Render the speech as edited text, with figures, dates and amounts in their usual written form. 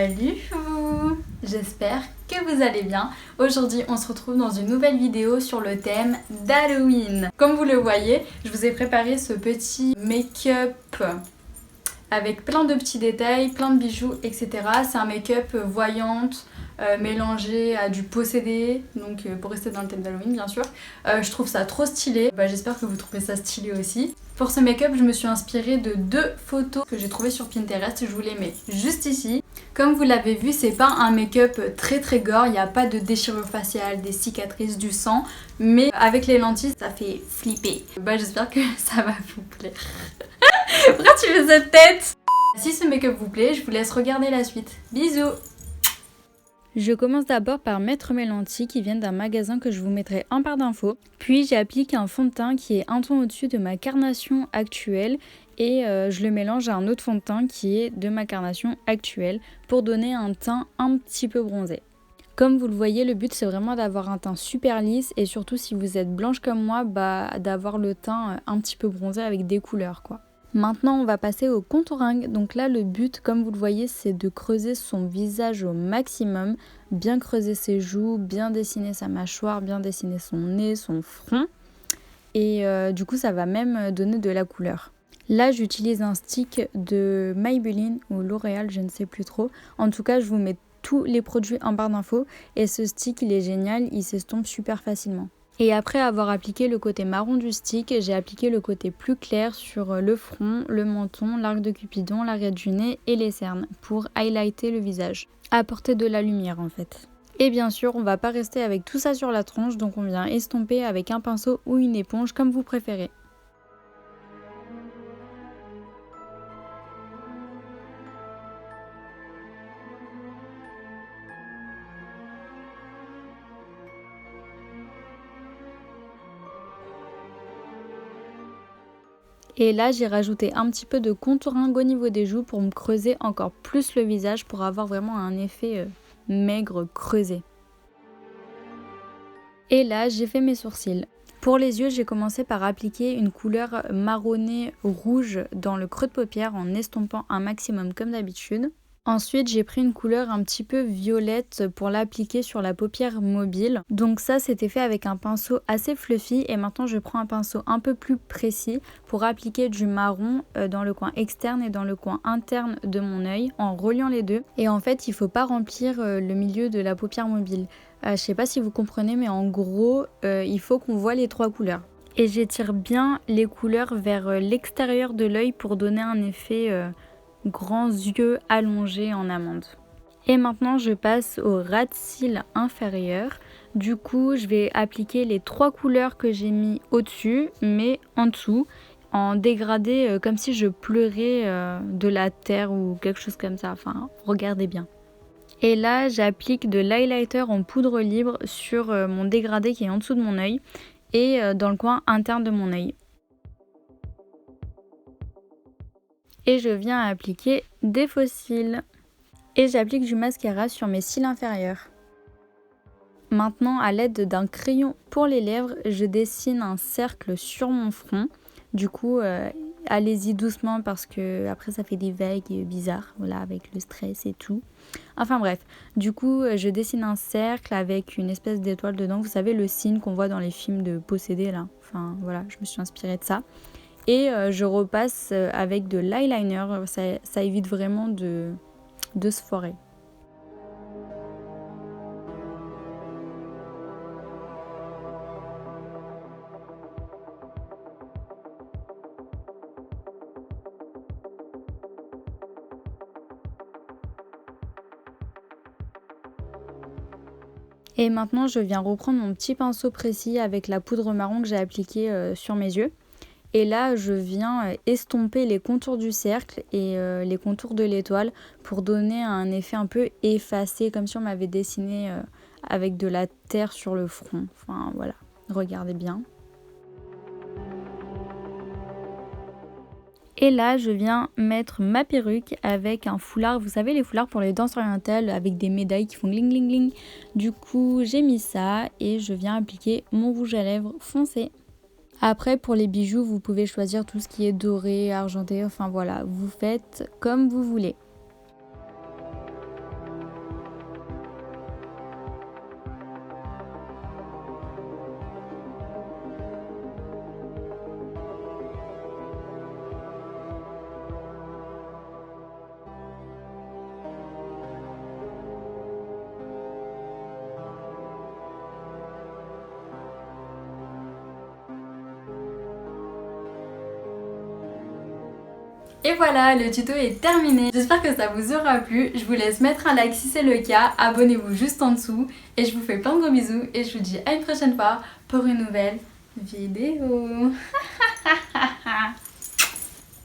Salut, j'espère que vous allez bien. Aujourd'hui on se retrouve dans une nouvelle vidéo sur le thème d'Halloween. Comme vous le voyez, je vous ai préparé ce petit make-up avec plein de petits détails, plein de bijoux, etc. C'est un make-up voyante, mélangé à du possédé, donc pour rester dans le thème d'Halloween bien sûr. Je trouve ça trop stylé, j'espère que vous trouvez ça stylé aussi. Pour ce make-up, je me suis inspirée de 2 photos que j'ai trouvées sur Pinterest, je vous les mets juste ici. Comme vous l'avez vu, c'est pas un make-up très gore, il n'y a pas de déchirure faciale, des cicatrices, du sang, mais avec les lentilles, ça fait flipper. J'espère que ça va vous plaire. Pourquoi tu fais cette tête? Si ce make-up vous plaît, je vous laisse regarder la suite. Bisous! Je commence d'abord par mettre mes lentilles qui viennent d'un magasin que je vous mettrai en barre d'infos. Puis j'applique un fond de teint qui est un ton au-dessus de ma carnation actuelle et je le mélange à un autre fond de teint qui est de ma carnation actuelle pour donner un teint un petit peu bronzé. Comme vous le voyez, le but c'est vraiment d'avoir un teint super lisse et surtout si vous êtes blanche comme moi, d'avoir le teint un petit peu bronzé avec des couleurs quoi. Maintenant on va passer au contouring, donc là le but comme vous le voyez c'est de creuser son visage au maximum, bien creuser ses joues, bien dessiner sa mâchoire, bien dessiner son nez, son front et du coup ça va même donner de la couleur. Là j'utilise un stick de Maybelline ou L'Oréal, je ne sais plus trop, en tout cas je vous mets tous les produits en barre d'infos et ce stick il est génial, il s'estompe super facilement. Et après avoir appliqué le côté marron du stick, j'ai appliqué le côté plus clair sur le front, le menton, l'arc de Cupidon, l'arrière du nez et les cernes pour highlighter le visage. Apporter de la lumière en fait. Et bien sûr, on va pas rester avec tout ça sur la tronche, donc on vient estomper avec un pinceau ou une éponge comme vous préférez. Et là j'ai rajouté un petit peu de contouring au niveau des joues pour me creuser encore plus le visage pour avoir vraiment un effet maigre creusé. Et là j'ai fait mes sourcils. Pour les yeux j'ai commencé par appliquer une couleur marronnée rouge dans le creux de paupière en estompant un maximum comme d'habitude. Ensuite j'ai pris une couleur un petit peu violette pour l'appliquer sur la paupière mobile. Donc ça c'était fait avec un pinceau assez fluffy et maintenant je prends un pinceau un peu plus précis pour appliquer du marron dans le coin externe et dans le coin interne de mon œil en reliant les deux. Et en fait il faut pas remplir le milieu de la paupière mobile. Je sais pas si vous comprenez mais en gros il faut qu'on voit les 3 couleurs. Et j'étire bien les couleurs vers l'extérieur de l'œil pour donner un effet grands yeux allongés en amande. Et maintenant je passe au ras de cils inférieur. Du coup je vais appliquer les 3 couleurs que j'ai mis au-dessus mais en dessous en dégradé comme si je pleurais de la terre ou quelque chose comme ça. Enfin regardez bien. Et là j'applique de l'highlighter en poudre libre sur mon dégradé qui est en dessous de mon œil et dans le coin interne de mon œil. Et je viens appliquer des faux cils. Et j'applique du mascara sur mes cils inférieurs. Maintenant, à l'aide d'un crayon pour les lèvres, je dessine un cercle sur mon front. Du coup, allez-y doucement parce que après ça fait des vagues bizarres, voilà, avec le stress et tout. Enfin bref, du coup, je dessine un cercle avec une espèce d'étoile dedans. Vous savez, le signe qu'on voit dans les films de possédés là. Enfin voilà, je me suis inspirée de ça. Et je repasse avec de l'eyeliner, ça évite vraiment de se foirer. Et maintenant je viens reprendre mon petit pinceau précis avec la poudre marron que j'ai appliquée sur mes yeux. Et là je viens estomper les contours du cercle et les contours de l'étoile pour donner un effet un peu effacé comme si on m'avait dessiné avec de la terre sur le front. Enfin voilà, regardez bien. Et là je viens mettre ma perruque avec un foulard, vous savez les foulards pour les danses orientales avec des médailles qui font gling gling gling. Du coup j'ai mis ça et je viens appliquer mon rouge à lèvres foncé. Après pour les bijoux vous pouvez choisir tout ce qui est doré, argenté, enfin voilà, vous faites comme vous voulez. Et voilà, le tuto est terminé. J'espère que ça vous aura plu. Je vous laisse mettre un like si c'est le cas. Abonnez-vous juste en dessous. Et je vous fais plein de gros bisous. Et je vous dis à une prochaine fois pour une nouvelle vidéo.